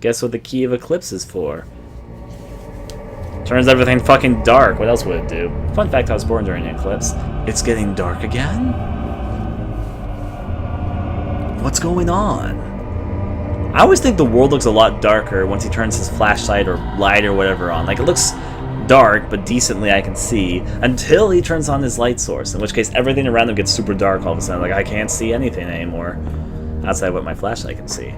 Guess what the key of Eclipse is for? Turns everything fucking dark. What else would it do? Fun fact, I was born during the Eclipse. It's getting dark again? What's going on? I always think the world looks a lot darker once he turns his flashlight or light or whatever on. Like, it looks dark, but decently I can see, until he turns on his light source, in which case everything around him gets super dark all of a sudden. Like, I can't see anything anymore outside what my flashlight can see.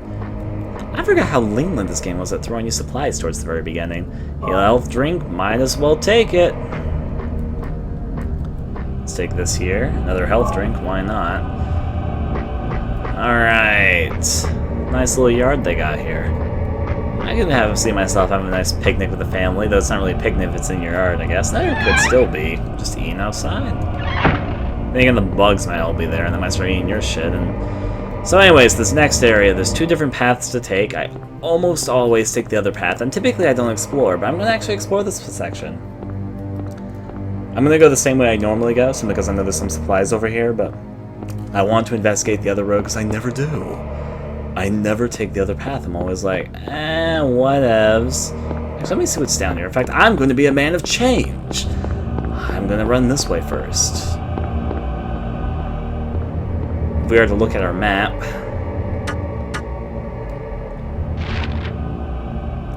I forgot how lenient this game was at throwing you supplies towards the very beginning. Heal health drink, might as well take it. Let's take this here. Another health drink, why not? Alright. Nice little yard they got here. I can see myself having a nice picnic with the family, though it's not really a picnic if it's in your yard, I guess. That could still be. Just eating outside. Then again, the bugs might all be there, and they might start eating your shit. And so anyways, this next area, there's two different paths to take. I almost always take the other path, and typically I don't explore, but I'm going to actually explore this section. I'm going to go the same way I normally go, simply because I know there's some supplies over here, but I want to investigate the other road, because I never do. I never take the other path. I'm always like, whatevs. Actually, let me see what's down here. In fact, I'm going to be a man of change. I'm going to run this way first. If we are to look at our map,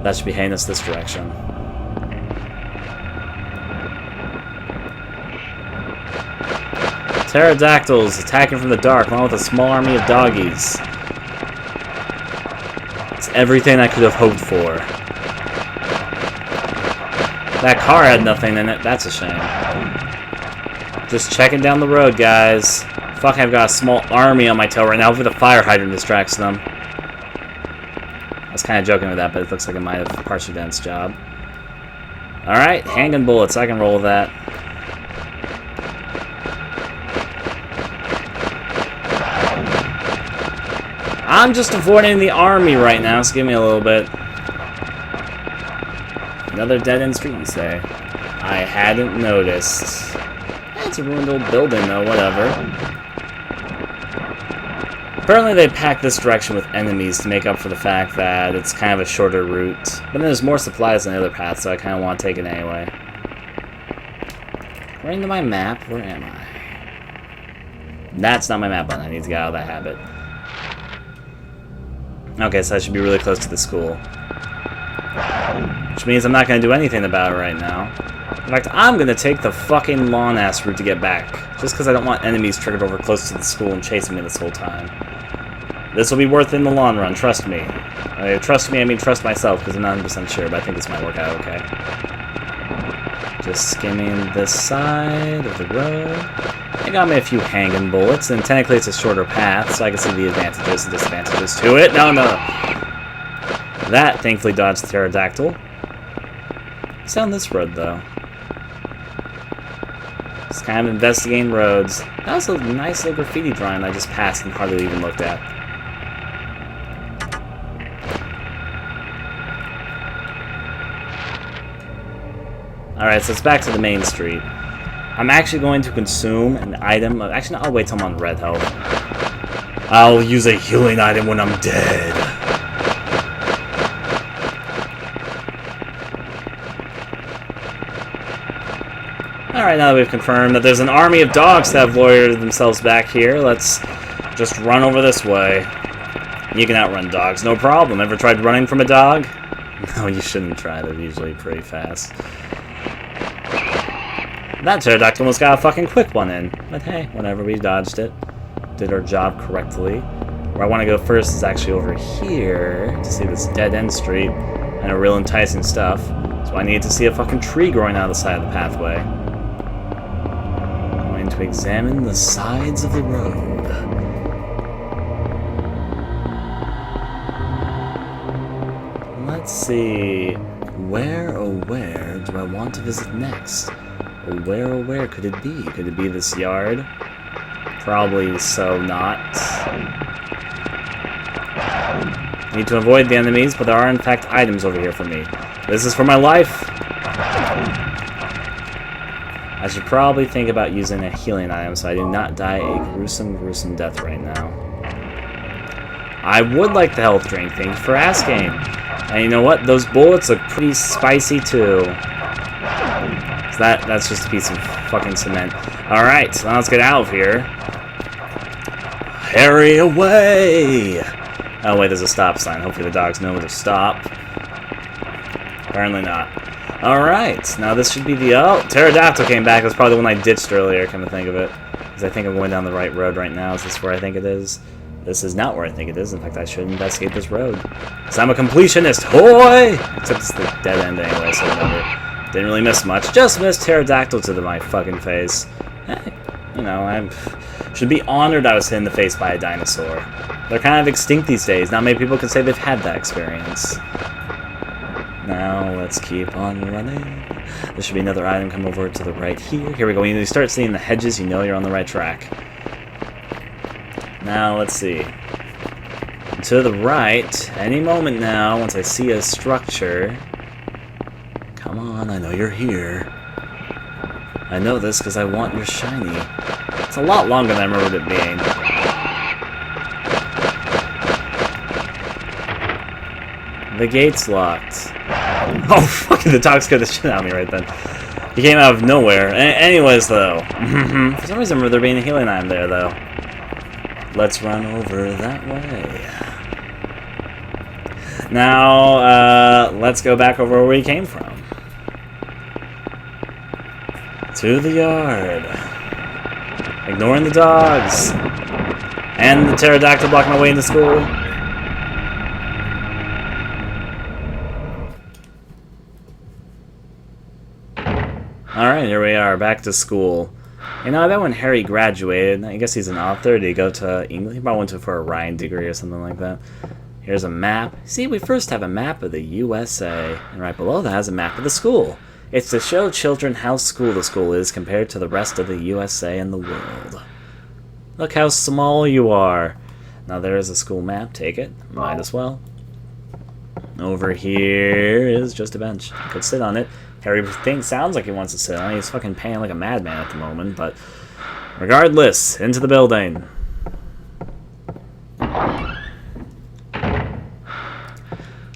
that should be heading us this direction. Pterodactyls attacking from the dark, along with a small army of doggies. It's everything I could have hoped for. That car had nothing in it. That's a shame. Just checking down the road, guys. Fuck, I've got a small army on my tail right now. Hopefully the fire hydrant distracts them. I was kind of joking with that, but it looks like it might have partially done its job. Alright, handgun bullets. I can roll with that. I'm just avoiding the army right now, so give me a little bit. Another dead-end street, you say? I hadn't noticed. It's a ruined old building, though, whatever. Apparently they packed this direction with enemies to make up for the fact that it's kind of a shorter route. But then there's more supplies on the other path, so I kind of want to take it anyway. According to my map, where am I? That's not my map button. I need to get out of that habit. Okay, so I should be really close to the school. Which means I'm not going to do anything about it right now. In fact, I'm going to take the fucking long-ass route to get back. Just because I don't want enemies triggered over close to the school and chasing me this whole time. This will be worth it in the long run, trust me. Trust me, I mean trust myself, because I'm not 100% sure, but I think this might work out okay. Just skimming this side of the road. I got me a few hanging bullets, and technically it's a shorter path, so I can see the advantages and disadvantages to it. No. That, thankfully, dodged the pterodactyl. It's down this road, though. Just kind of investigating roads. That was a nice little graffiti drawing I just passed and hardly even looked at. Alright, so it's back to the main street. I'm actually going to consume an item. Actually, no, I'll wait till I'm on red health. I'll use a healing item when I'm dead. Alright, now that we've confirmed that there's an army of dogs that have lawyered themselves back here, let's just run over this way. You can outrun dogs, no problem. Ever tried running from a dog? No, you shouldn't try. They're usually pretty fast. That pterodactyl almost got a fucking quick one in. But hey, whenever we dodged it, did our job correctly. Where I want to go first is actually over here to see this dead-end street and a real enticing stuff. So I need to see a fucking tree growing out of the side of the pathway. I'm going to examine the sides of the road. Let's see. Where, oh where, do I want to visit next? Where, oh where could it be? Could it be this yard? Probably so not. Need to avoid the enemies, but there are in fact items over here for me. This is for my life! I should probably think about using a healing item so I do not die a gruesome, gruesome death right now. I would like the health drink, thank you for asking. And you know what? Those bullets look pretty spicy too. So that's just a piece of fucking cement. Alright, so now let's get out of here. Hurry away! Oh wait, there's a stop sign. Hopefully the dogs know where to stop. Apparently not. Alright, now this should be the... Oh, Pterodactyl came back. That's probably the one I ditched earlier, come to think of it. Because I think I'm going down the right road right now. Is this where I think it is? This is not where I think it is. In fact, I should investigate this road. Because I'm a completionist. Hoy! Except it's the dead end anyway, so whatever. Didn't really miss much. Just missed Pterodactyl to my fucking face. Hey, you know, I should be honored I was hit in the face by a dinosaur. They're kind of extinct these days. Not many people can say they've had that experience. Now, let's keep on running. There should be another item come over to the right here. Here we go. When you start seeing the hedges, you know you're on the right track. Now, let's see. To the right, any moment now, once I see a structure... Come on, I know you're here. I know this because I want your shiny. It's a lot longer than I remembered it being. The gate's locked. Oh, fucking the dog scared the shit out of me right then. He came out of nowhere. Anyways, though. For some reason, I remember there being a healing item there, though. Let's run over that way. Now, let's go back over where we came from. To the yard. Ignoring the dogs. And the pterodactyl blocking my way into school. Alright, here we are, back to school. You know, I bet when Harry graduated, I guess he's an author, did he go to England? He probably went to for a Ryan degree or something like that. Here's a map. See, we first have a map of the USA, and right below that is a map of the school. It's to show children how cool the school is compared to the rest of the USA and the world. Look how small you are. Now there is a school map, take it. Might as well. Over here is just a bench. I could sit on it. Harry sounds like he wants to sit on it. He's fucking paying like a madman at the moment, but regardless, into the building.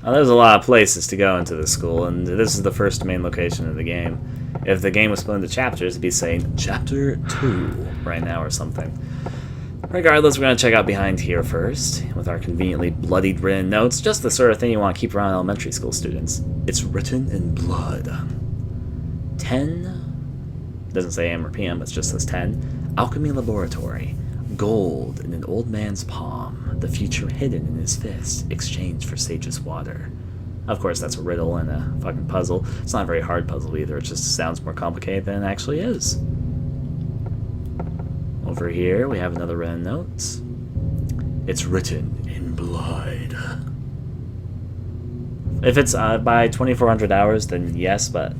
Now, there's a lot of places to go into the school, and this is the first main location of the game. If the game was split into chapters, it'd be saying Chapter 2 right now or something. Regardless, we're going to check out behind here first, with our conveniently bloodied written notes. Just the sort of thing you want to keep around elementary school students. It's written in blood. 10, doesn't say AM or PM, it just says 10. Alchemy Laboratory. Gold in an old man's palm. The future hidden in his fist. Exchanged for sage's water. Of course, that's a riddle and a fucking puzzle. It's not a very hard puzzle either. It just sounds more complicated than it actually is. Over here, we have another written note. It's written in blood. If it's by 2400 hours, then yes, but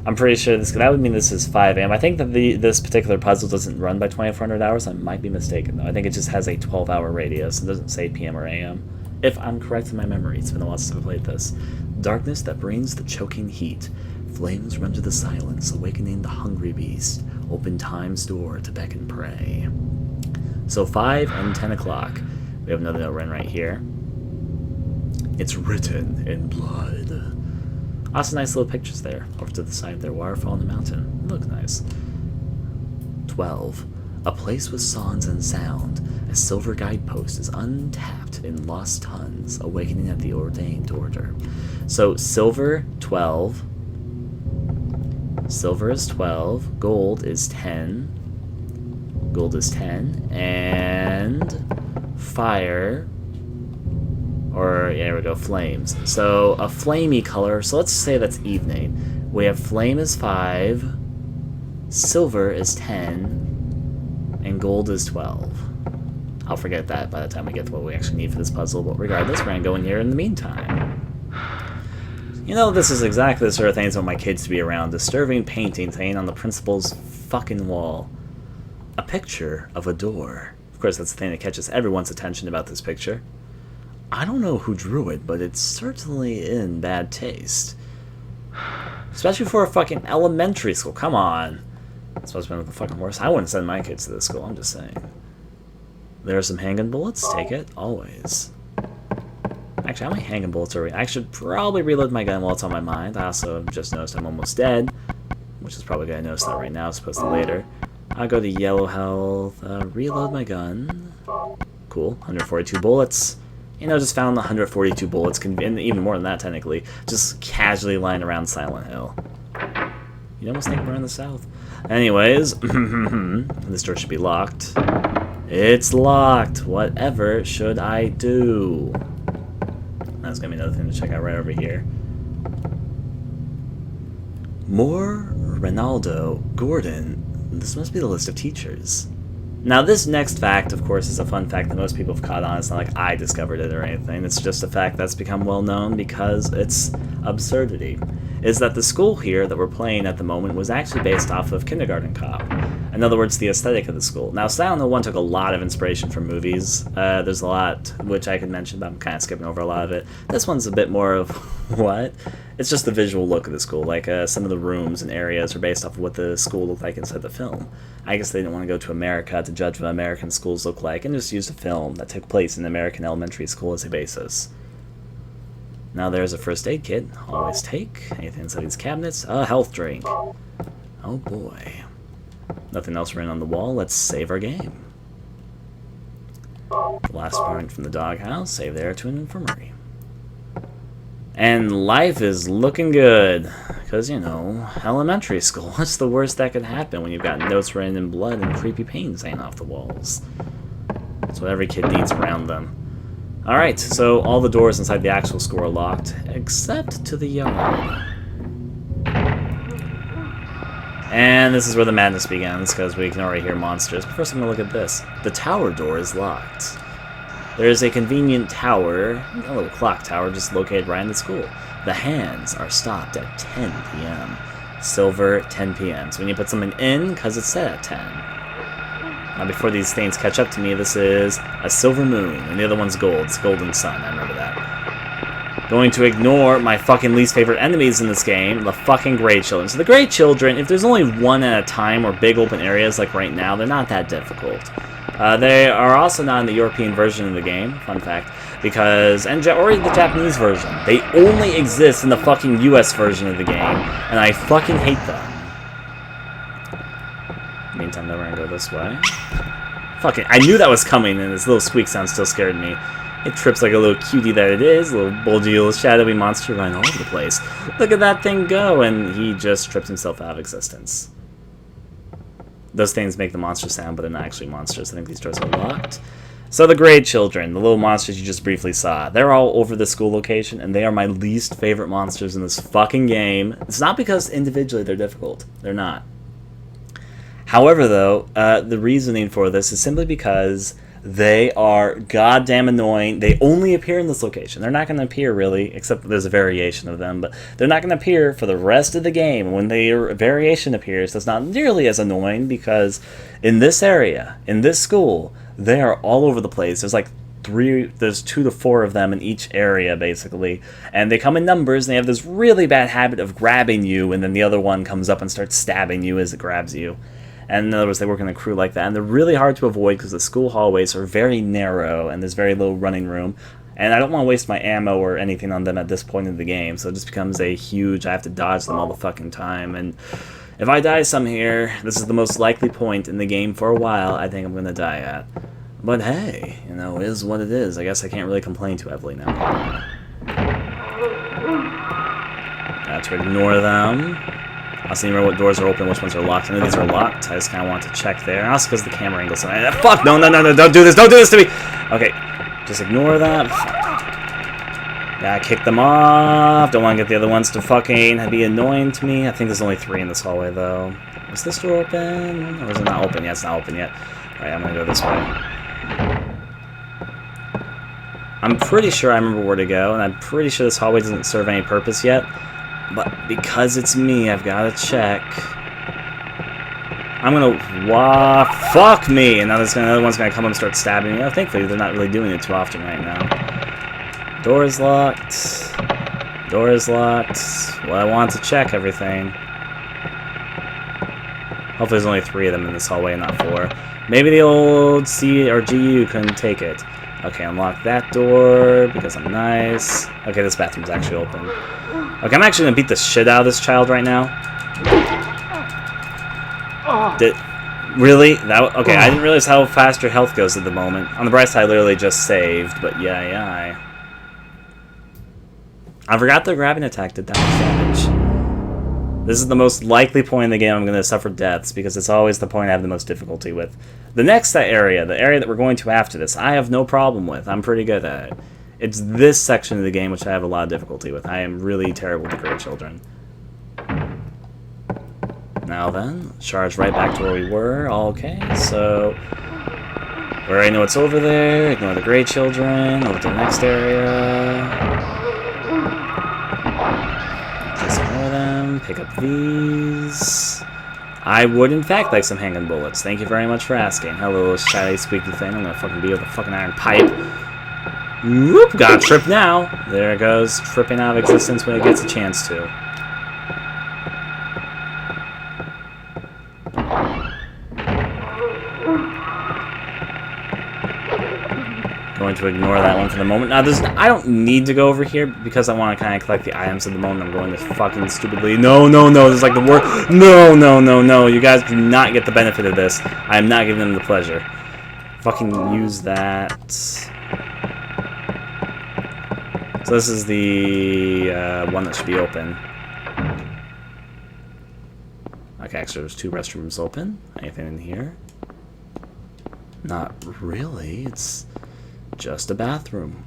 I'm pretty sure that would mean this is 5 AM. I think that this particular puzzle doesn't run by 2400 hours. I might be mistaken, though. I think it just has a 12-hour radius. It doesn't say PM or AM. If I'm correct in my memory, it's been a while since I've played this. Darkness that brings the choking heat. Flames run to the silence, awakening the hungry beast. Open time's door to beckon prey. So 5 and 10 o'clock. We have another note written right here. It's written in blood. Also nice little pictures there. Over to the side there, waterfall on the mountain. Looks nice. 12. A place with songs and sound. A silver guidepost is untapped in lost tons, awakening at the ordained order. So silver, 12. Silver is 12. Gold is 10. Gold is 10. And fire... Or, yeah, there we go, flames. So, a flamey color. So, let's say that's evening. We have flame is 5, silver is 10, and gold is 12. I'll forget that by the time we get to what we actually need for this puzzle, but regardless, we're going to go in here in the meantime. You know, this is exactly the sort of things I want my kids to be around. Disturbing paintings hanging on the principal's fucking wall. A picture of a door. Of course, that's the thing that catches everyone's attention about this picture. I don't know who drew it, but it's certainly in bad taste. Especially for a fucking elementary school. Come on. It's supposed to be the fucking worst. I wouldn't send my kids to this school, I'm just saying. There are some handgun bullets. Take it. Always. I Actually, how many hanging bullets are we? I should probably reload my gun while it's on my mind. I also just noticed I'm almost dead, which is probably going to notice that right now as opposed to later. I'll go to yellow health, reload my gun. Cool, 142 bullets. You know, just found 142 bullets, and even more than that technically, just casually lying around Silent Hill. You'd almost think we're in the south. Anyways, this door should be locked. It's locked. Whatever should I do? That's gonna be another thing to check out right over here. More Ronaldo Gordon. This must be the list of teachers. Now, this next fact, of course, is a fun fact that most people have caught on. It's not like I discovered it or anything. It's just a fact that's become well known because it's absurdity. Is that the school here that we're playing at the moment was actually based off of Kindergarten Cop. In other words, the aesthetic of the school. Now, Silent Hill 1 took a lot of inspiration from movies. There's a lot which I could mention, but I'm kind of skipping over a lot of it. This one's a bit more of what? It's just the visual look of the school. Like, some of the rooms and areas are based off of what the school looked like inside the film. I guess they didn't want to go to America to judge what American schools look like, and just used a film that took place in an American elementary school as a basis. Now there's a first aid kit. Always take. Anything inside these cabinets? A health drink. Oh boy. Nothing else written on the wall. Let's save our game. The last part from the doghouse. Save there to an infirmary. And life is looking good. Because, you know, elementary school. What's the worst that could happen when you've got notes written in blood and creepy paintings hanging off the walls? That's what every kid needs around them. Alright, so all the doors inside the actual school are locked, except to the yard. And this is where the madness begins, because we can already hear monsters. But first I'm going to look at this. The tower door is locked. There is a convenient tower, a little clock tower, just located right in the school. The hands are stopped at 10 p.m. Silver, 10 p.m. So when you put something in, because it's set at 10. Now, before these things catch up to me, this is a silver moon, and the other one's gold. It's golden sun, I remember that. Going to ignore my fucking least favorite enemies in this game, the fucking Grey Children. So the Grey Children, if there's only one at a time or big open areas like right now, they're not that difficult. They are also not in the European version of the game, fun fact, because, or the Japanese version. They only exist in the fucking US version of the game, and I fucking hate them. Meantime, though, we're gonna go this way. Fucking, I knew that was coming, and this little squeak sound still scared me. It trips like a little cutie that it is, a little bulgy little shadowy monster running all over the place. Look at that thing go, and he just trips himself out of existence. Those things make the monster sound, but they're not actually monsters. I think these doors are locked. So the Grey Children, the little monsters you just briefly saw, they're all over the school location, and they are my least favorite monsters in this fucking game. It's not because individually they're difficult. They're not. However, though, the reasoning for this is simply because they are goddamn annoying. They only appear in this location. They're not going to appear, really, except there's a variation of them, but they're not going to appear for the rest of the game. When their variation appears, that's not nearly as annoying, because in this area, in this school, they are all over the place. There's like there's 2 to 4 of them in each area, basically, and they come in numbers, and they have this really bad habit of grabbing you, and then the other one comes up and starts stabbing you as it grabs you. And in other words, they work in a crew like that. And they're really hard to avoid because the school hallways are very narrow and there's very little running room. And I don't want to waste my ammo or anything on them at this point in the game. So it just becomes a huge, I have to dodge them all the fucking time. And if I die some here, this is the most likely point in the game for a while I think I'm going to die at. But hey, you know, it is what it is. I guess I can't really complain too heavily now. Got to ignore them. I also need to remember what doors are open, which ones are locked. I know these are locked. I just kind of want to check there. And also because the camera angle. Fuck! No, no, no, no! Don't do this! Don't do this to me! Okay, just ignore that. Gotta kick them off. Don't want to get the other ones to fucking be annoying to me. I think there's only 3 in this hallway, though. Is this door open? Or is it not open yet? It's not open yet. Alright, I'm gonna go this way. I'm pretty sure I remember where to go, and I'm pretty sure this hallway doesn't serve any purpose yet. But because it's me, I've got to check. I'm going to... Fuck me! And now another one's going to come up and start stabbing me. Oh, thankfully, they're not really doing it too often right now. Door is locked. Door is locked. Well, I want to check everything. Hopefully there's only 3 of them in this hallway and not 4. Maybe the old C or GU couldn't take it. Okay, unlock that door because I'm nice. Okay, this bathroom's actually open. Okay, I'm actually gonna beat the shit out of this child right now. Really? Okay, I didn't realize how fast your health goes at the moment. On the bright side, I literally just saved, but yeah. I forgot the grabbing attack did that much damage. This is the most likely point in the game I'm going to suffer deaths, because it's always the point I have the most difficulty with. The next area, the area that we're going to after this, I have no problem with. I'm pretty good at it. It's this section of the game which I have a lot of difficulty with. I am really terrible with the great children. Now then, charge right back to where we were. Okay, so we already know what's over there. Ignore the great children. Over to the next area. Ignore them. Pick up these. I would, in fact, like some handgun bullets. Thank you very much for asking. Hello, shy, squeaky thing. I'm gonna fucking be with a fucking iron pipe. Whoop! Got tripped now. There it goes, tripping out of existence when it gets a chance to. Going to ignore that one for the moment. Now, I don't need to go over here because I want to kind of collect the items at the moment. I'm going this fucking stupidly. No. This is like the worst. No. You guys do not get the benefit of this. I am not giving them the pleasure. Fucking use that. So this is the one that should be open. Okay, actually there's 2 restrooms open. Anything in here? Not really. It's just a bathroom.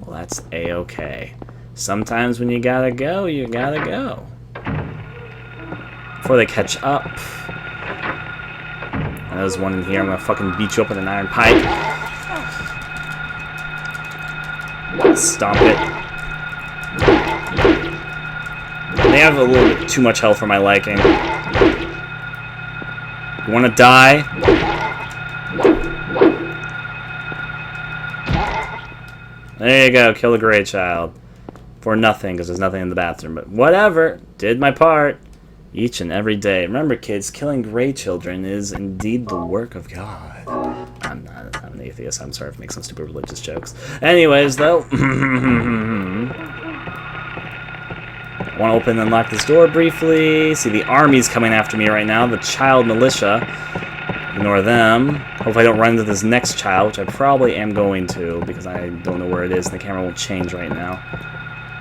Well, that's a-okay. Sometimes when you gotta go, you gotta go. Before they catch up. There's one in here. I'm gonna fucking beat you up with an iron pipe. Stomp it. They have a little bit too much health for my liking. You wanna die? There you go, kill the gray child. For nothing, because there's nothing in the bathroom. But whatever, did my part. Each and every day. Remember, kids, killing gray children is indeed the work of God. I'm an atheist. I'm sorry for making some stupid religious jokes. Anyways, though. I want to open and unlock this door briefly. See, the army's coming after me right now. The child militia. Ignore them. Hopefully I don't run into this next child, which I probably am going to, because I don't know where it is, and the camera won't change right now.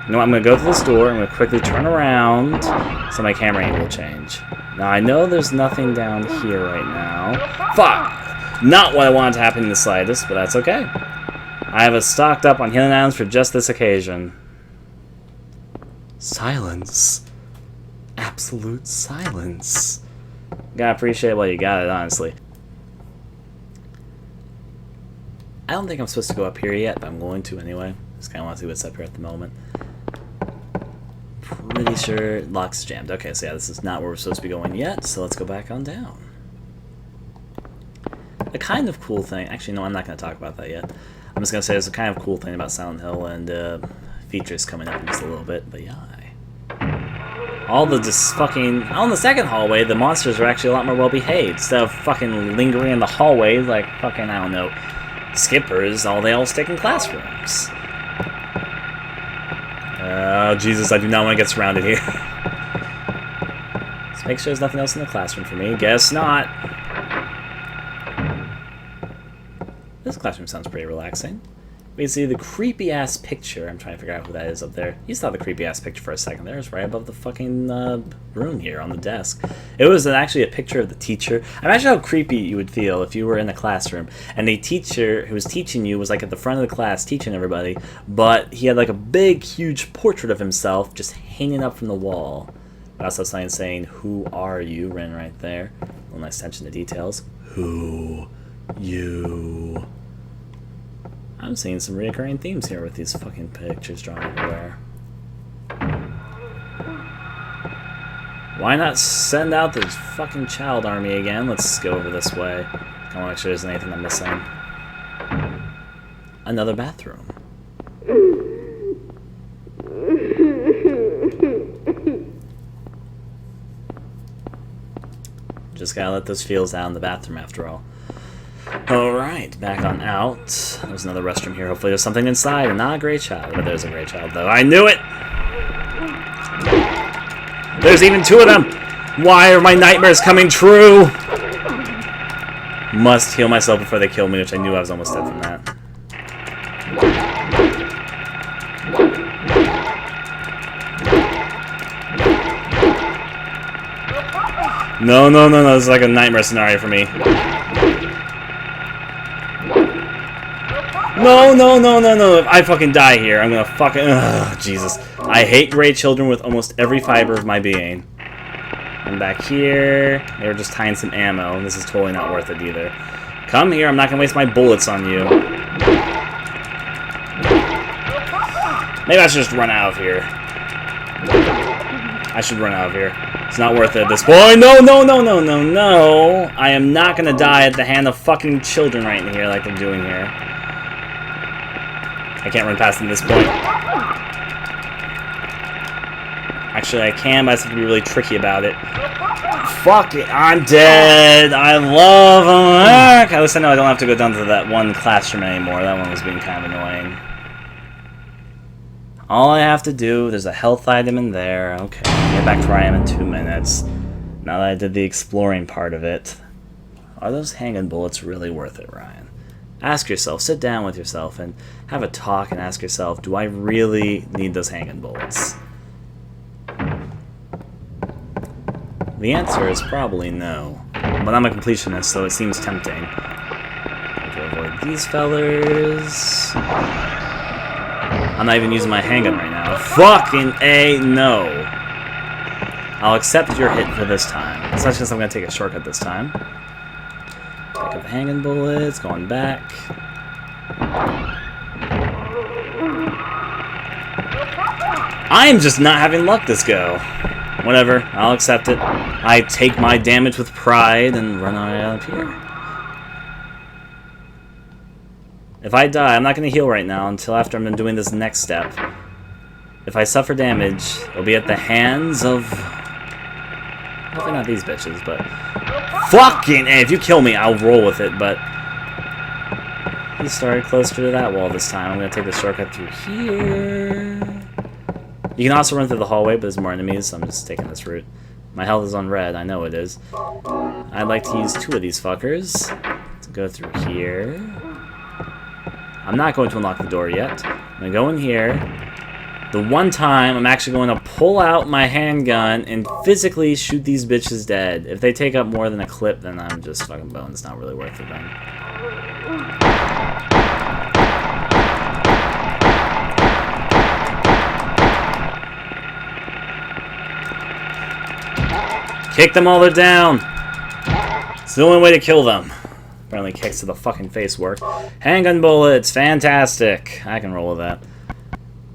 You know what, I'm going to go to this door, I'm going to quickly turn around, so my camera angle will change. Now, I know there's nothing down here right now. Fuck! Not what I wanted to happen in the slightest, but that's okay. I have us stocked up on healing items for just this occasion. Silence. Absolute silence. Gotta appreciate while you got it, honestly. I don't think I'm supposed to go up here yet, but I'm going to anyway. Just kind of want to see what's up here at the moment. Pretty sure lock's jammed. Okay, so yeah, this is not where we're supposed to be going yet, so let's go back on down. A kind of cool thing... Actually, no, I'm not going to talk about that yet. I'm just going to say there's a kind of cool thing about Silent Hill and features coming up in just a little bit, but yeah. On the second hallway, the monsters are actually a lot more well-behaved. Instead of fucking lingering in the hallway like fucking, I don't know, skippers, they all stick in classrooms. Oh, Jesus, I do not want to get surrounded here. Let's make sure there's nothing else in the classroom for me. Guess not. This classroom sounds pretty relaxing. We can see the creepy-ass picture. I'm trying to figure out who that is up there. You saw the creepy-ass picture for a second there. It's right above the fucking room here on the desk. It was actually a picture of the teacher. Imagine how creepy you would feel if you were in a classroom and the teacher who was teaching you was like at the front of the class teaching everybody, but he had like a big, huge portrait of himself just hanging up from the wall. I also have something saying, "Who are you?" written right there. A little nice attention to details. Who you? I'm seeing some reoccurring themes here with these fucking pictures drawn everywhere. Why not send out the fucking child army again? Let's go over this way. I want to make sure there's anything I'm missing. Another bathroom. Just gotta let those feels out in the bathroom after all. Alright, back on out. There's another restroom here. Hopefully there's something inside and not a gray child. But there's a gray child, though. I knew it! There's even 2 of them! Why are my nightmares coming true? Must heal myself before they kill me, which I knew I was almost dead from that. No, no, no, no. This is like a nightmare scenario for me. No, no, no, no, no. If I fucking die here, I'm gonna fucking... Ugh, Jesus. I hate gray children with almost every fiber of my being. I'm back here. They were just tying some ammo. This is totally not worth it either. Come here. I'm not gonna waste my bullets on you. Maybe I should just run out of here. I should run out of here. It's not worth it at this point. No, no, no, no, no, no. I am not gonna die at the hand of fucking children right in here like they're doing here. I can't run past them at this point. Actually, I can, but I just have to be really tricky about it. Fuck it, I'm dead. I love them. At least I know I don't have to go down to that one classroom anymore. That one was being kind of annoying. All I have to do, there's a health item in there. Okay, get back to where I am in 2 minutes. Now that I did the exploring part of it. Are those hanging bullets really worth it, Ryan? Ask yourself, sit down with yourself and have a talk and ask yourself, do I really need those hanging bullets? The answer is probably no. But I'm a completionist, so it seems tempting. I can avoid these fellers. I'm not even using my handgun right now. Fucking A, no. I'll accept your hit for this time. Especially since I'm going to take a shortcut this time. Pick up the hanging bullets, going back. I'm just not having luck this go. Whatever, I'll accept it. I take my damage with pride and run out of here. If I die, I'm not going to heal right now until after I'm doing this next step. If I suffer damage, it'll be at the hands of... Hopefully not these bitches, but... Fucking A! If you kill me, I'll roll with it, but... He started closer to that wall this time. I'm going to take the shortcut through here. You can also run through the hallway, but there's more enemies, so I'm just taking this route. My health is on red, I know it is. I'd like to use 2 of these fuckers to go through here. I'm not going to unlock the door yet. I'm going to go in here. The one time, I'm actually going to pull out my handgun and physically shoot these bitches dead. If they take up more than a clip, then I'm just fucking boned. It's not really worth it then. Kick them while they're down! It's the only way to kill them. Apparently kicks to the fucking face work. Handgun bullets! Fantastic! I can roll with that.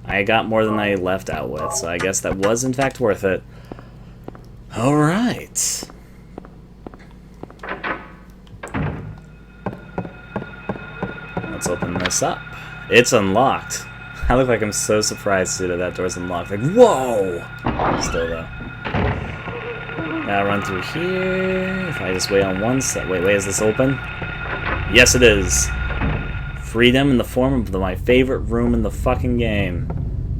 I got more than I left out with, so I guess that was in fact worth it. Alright. Let's open this up. It's unlocked. I look like I'm so surprised to see that that door's unlocked. Like, whoa! Still though. Gotta run through here. If I just wait on one set. Wait, is this open? Yes, it is. Freedom in the form of my favorite room in the fucking game.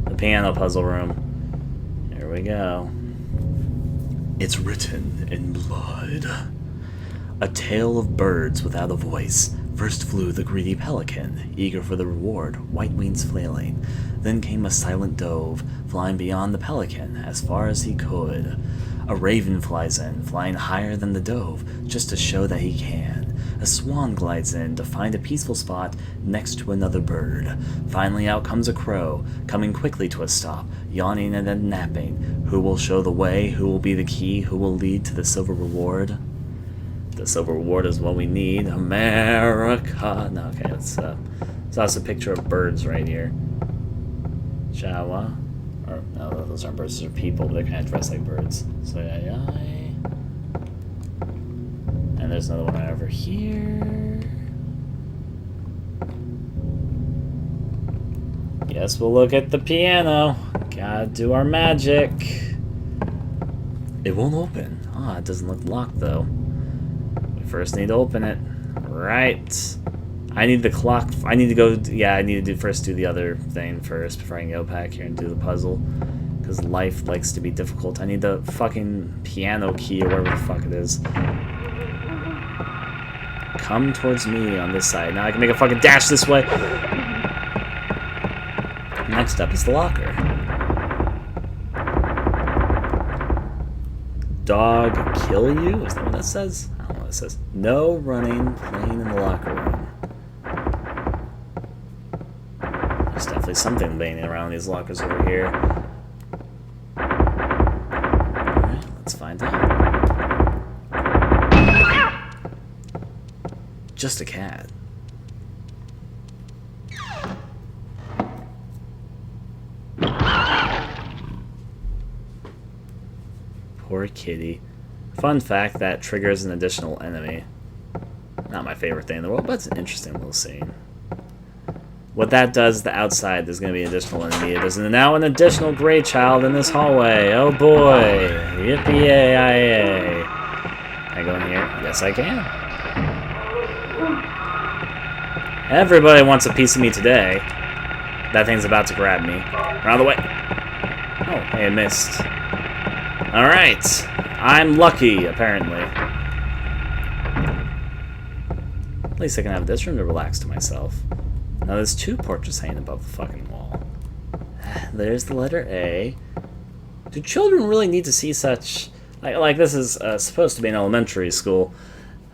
The piano puzzle room. Here we go. It's written in blood. A tale of birds without a voice. First flew the greedy pelican, eager for the reward, white wings flailing. Then came a silent dove, flying beyond the pelican as far as he could. A raven flies in, flying higher than the dove, just to show that he can. A swan glides in to find a peaceful spot next to another bird. Finally out comes a crow, coming quickly to a stop, yawning and then napping. Who will show the way? Who will be the key? Who will lead to the silver reward? The silver reward is what we need. America. No, okay, it's also a picture of birds right here. Jawa. Or, no, those aren't birds, those are people, but they're kind of dressed like birds. So, yeah. And there's another one right over here. Guess we'll look at the piano. Gotta do our magic. It won't open. Ah, it doesn't look locked, though. We first need to open it. Alright. I need the clock. I need to go. Yeah, I need to first do the other thing first before I can go back here and do the puzzle. Because life likes to be difficult. I need the fucking piano key or whatever the fuck it is. Come towards me on this side. Now I can make a fucking dash this way. Next up is the locker. Dog kill you? Is that what that says? I don't know what it says. No running, playing in the locker room. There's definitely something banging around these lockers over here. Alright, let's find out. Just a cat. Poor kitty. Fun fact, that triggers an additional enemy. Not my favorite thing in the world, but it's an interesting little scene. What that does, the outside, there's going to be an additional enemy. There's now an additional gray child in this hallway. Oh boy. Yippee-yay-yay. Can I go in here? Yes, I can. Everybody wants a piece of me today. That thing's about to grab me. Run out of the way. Oh, hey, I missed. Alright. I'm lucky, apparently. At least I can have this room to relax to myself. Now there's two portraits hanging above the fucking wall. There's the letter A. Do children really need to see such... Like this is supposed to be an elementary school.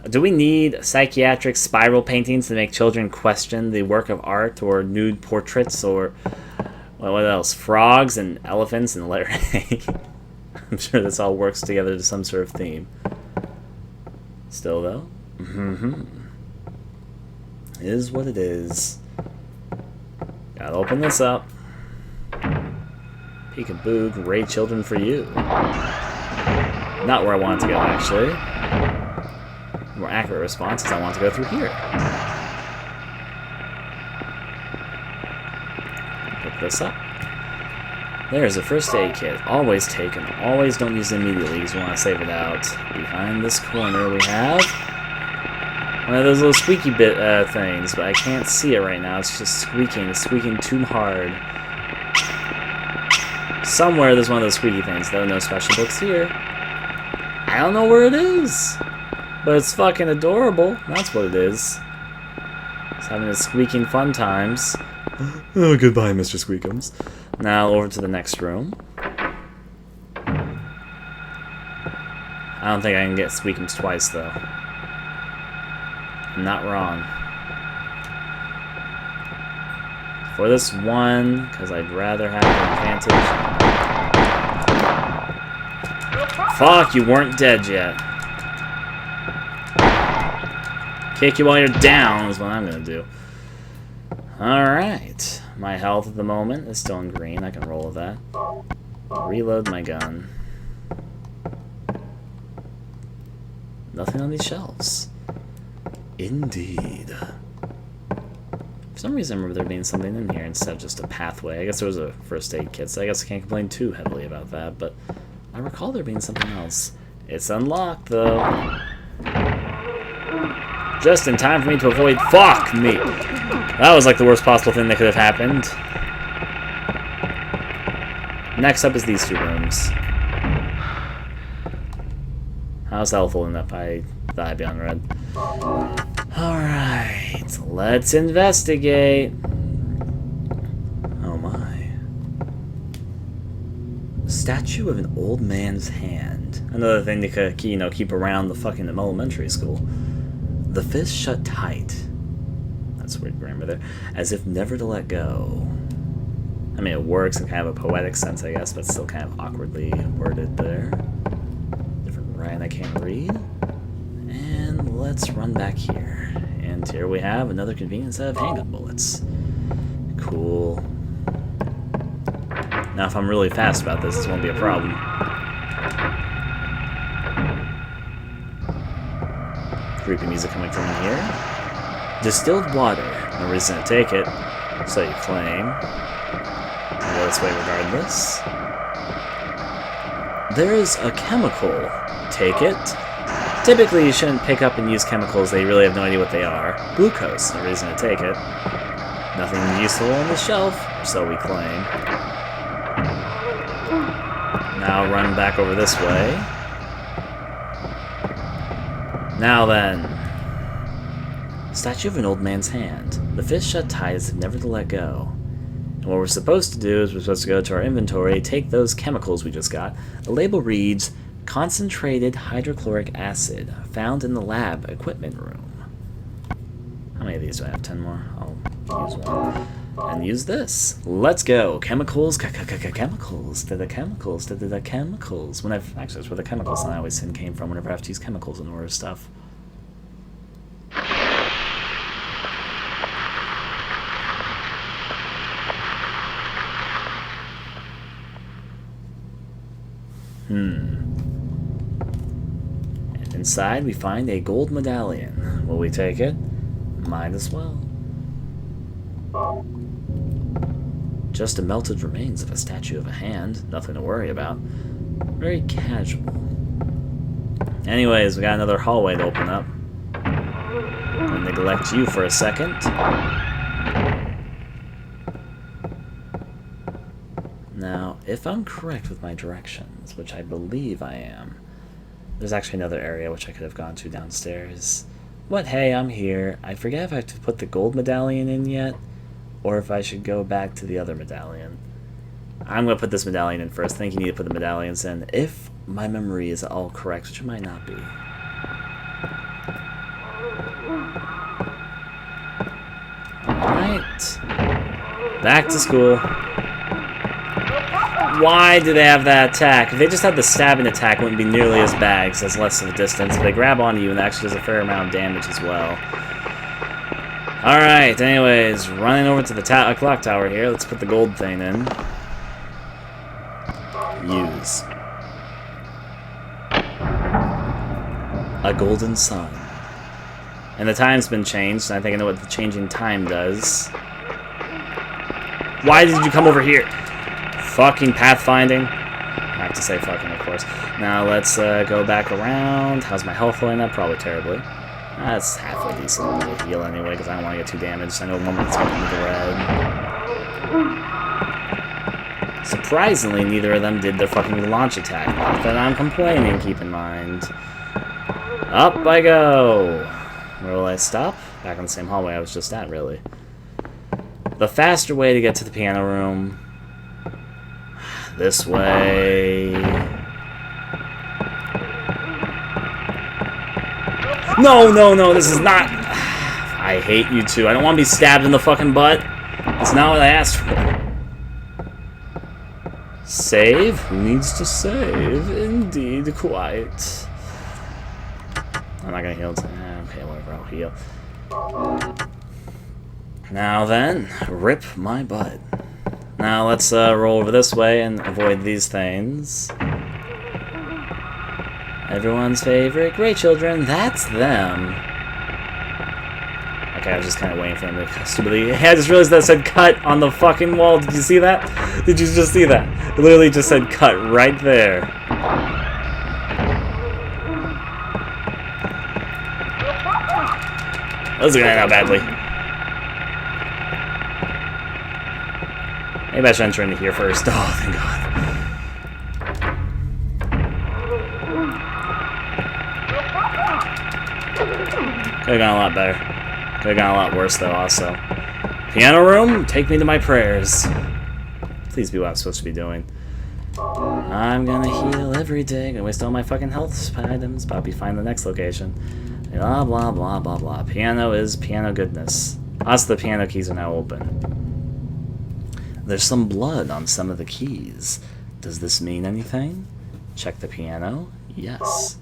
Do we need psychiatric spiral paintings to make children question the work of art, or nude portraits, or... Well, what else? Frogs and elephants and the letter A. I'm sure this all works together to some sort of theme. Still, though, is what it is. Gotta open this up. Peekaboo, great children for you. Not where I want it to go, actually. The more accurate response is I want to go through here. Pick this up. There's a first aid kit. Always taken. Always don't use it immediately because you want to save it out. Behind this corner we have one of those little squeaky bit things, but I can't see it right now. It's just squeaking. It's squeaking too hard. Somewhere there's one of those squeaky things, though. No special books here. I don't know where it is, but it's fucking adorable. That's what it is. It's having its squeaking fun times. Oh, goodbye, Mr. Squeakums. Now over to the next room. I don't think I can get Squeakums twice, though. I'm not wrong. For this one, because I'd rather have an advantage. Fuck, you weren't dead yet. Kick you while you're down is what I'm gonna do. Alright. My health at the moment is still in green. I can roll with that. Reload my gun. Nothing on these shelves. Indeed. For some reason I remember there being something in here instead of just a pathway. I guess there was a first aid kit, so I guess I can't complain too heavily about that, but I recall there being something else. It's unlocked, though. Just in time for me to avoid... Fuck me! That was like the worst possible thing that could have happened. Next up is these two rooms. How's health holding up? I thought I'd be on red. Alright, let's investigate. Oh my. Statue of an old man's hand. Another thing to keep around the fucking elementary school. The fist shut tight. That's weird grammar there. As if never to let go. I mean, it works in kind of a poetic sense, I guess, but still kind of awkwardly worded there. Different writing I can't read. And let's run back here. And here we have another convenient set of handgun bullets. Cool. Now, if I'm really fast about this won't be a problem. Creepy music coming from in here. Distilled water. No reason to take it. So you claim. I'll go this way regardless. There's a chemical. Take it. Typically, you shouldn't pick up and use chemicals that you really have no idea what they are. Glucose, no reason to take it. Nothing useful on the shelf, or so we claim. Now run back over this way. Now then. Statue of an old man's hand. The fist shut tight as if never to let go. And what we're supposed to do is we're supposed to go to our inventory, take those chemicals we just got. The label reads, concentrated hydrochloric acid, found in the lab equipment room. How many of these do I have? 10 more? I'll use one. And use this. Let's go. Chemicals, chemicals, to the chemicals, to the chemicals. When I've, actually, that's where the chemical sign I always think came from whenever I have to use chemicals in order stuff. And inside we find a gold medallion. Will we take it? Might as well. Just the melted remains of a statue of a hand. Nothing to worry about. Very casual. Anyways, we got another hallway to open up. I'll neglect you for a second. Now, if I'm correct with my directions, which I believe I am, there's actually another area which I could have gone to downstairs. But hey, I'm here. I forget if I have to put the gold medallion in yet, or if I should go back to the other medallion. I'm going to put this medallion in first. I think you need to put the medallions in, if my memory is all correct, which it might not be. Alright. Back to school. Why do they have that attack? If they just had the stabbing attack, it wouldn't be nearly as bad, because it's less of a distance. But they grab onto you, and that actually does a fair amount of damage as well. Alright, anyways, running over to the clock tower here. Let's put the gold thing in. Use. A golden sun. And the time's been changed, and I think I know what the changing time does. Why did you come over here? Fucking pathfinding. I have to say fucking, of course. Now let's go back around. How's my health going up? Probably terribly. That's halfway decent to heal anyway, because I don't want to get too damaged. I know one that's going into the red. Surprisingly, neither of them did their fucking launch attack. Not that I'm complaining, keep in mind. Up I go. Where will I stop? Back in the same hallway I was just at, really. The faster way to get to the piano room. This way. No, no, no, this is not... I hate you two. I don't want to be stabbed in the fucking butt. That's not what I asked for. Save? Who needs to save? Indeed, quite. I'm not gonna heal. Okay, whatever, I'll heal. Now then, rip my butt. Now let's roll over this way and avoid these things. Everyone's favorite great children, that's them. Okay, I was just kind of waiting for them to stupidly... Hey, I just realized that said cut on the fucking wall. Did you see that? Did you just see that? It literally just said cut right there. That was going out badly. Maybe I should enter into here first. Oh, thank God. Could have gone a lot better. Could have gone a lot worse, though, also. Piano room, take me to my prayers. Please be what I'm supposed to be doing. I'm gonna heal every day. Gonna waste all my fucking health items. Probably find the next location. Blah, blah, blah, blah, blah. Piano is piano goodness. Also, the piano keys are now open. There's some blood on some of the keys. Does this mean anything? Check the piano. Yes.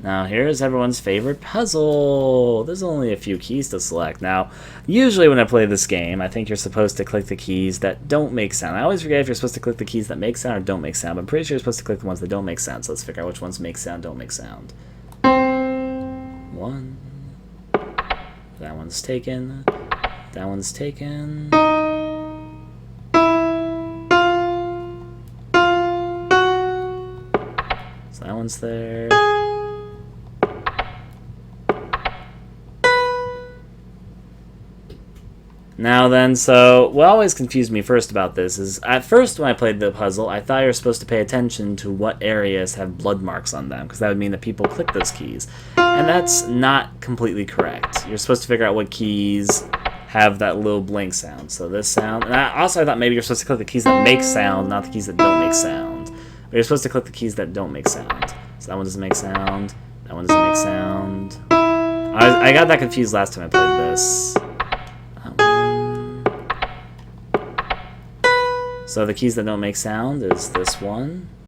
Now here's everyone's favorite puzzle. There's only a few keys to select. Now, usually when I play this game, I think you're supposed to click the keys that don't make sound. I always forget if you're supposed to click the keys that make sound or don't make sound, but I'm pretty sure you're supposed to click the ones that don't make sound. So let's figure out which ones make sound, don't make sound. 1. That one's taken. That one's taken. So that one's there. Now then, so what always confused me first about this is, at first when I played the puzzle, I thought you were supposed to pay attention to what areas have blood marks on them, because that would mean that people click those keys. And that's not completely correct. You're supposed to figure out what keys have that little blink sound. So this sound, and I thought maybe you're supposed to click the keys that make sound, not the keys that don't make sound. But you're supposed to click the keys that don't make sound. So that one doesn't make sound, that one doesn't make sound. I got that confused last time I played this. So the keys that don't make sound is this one,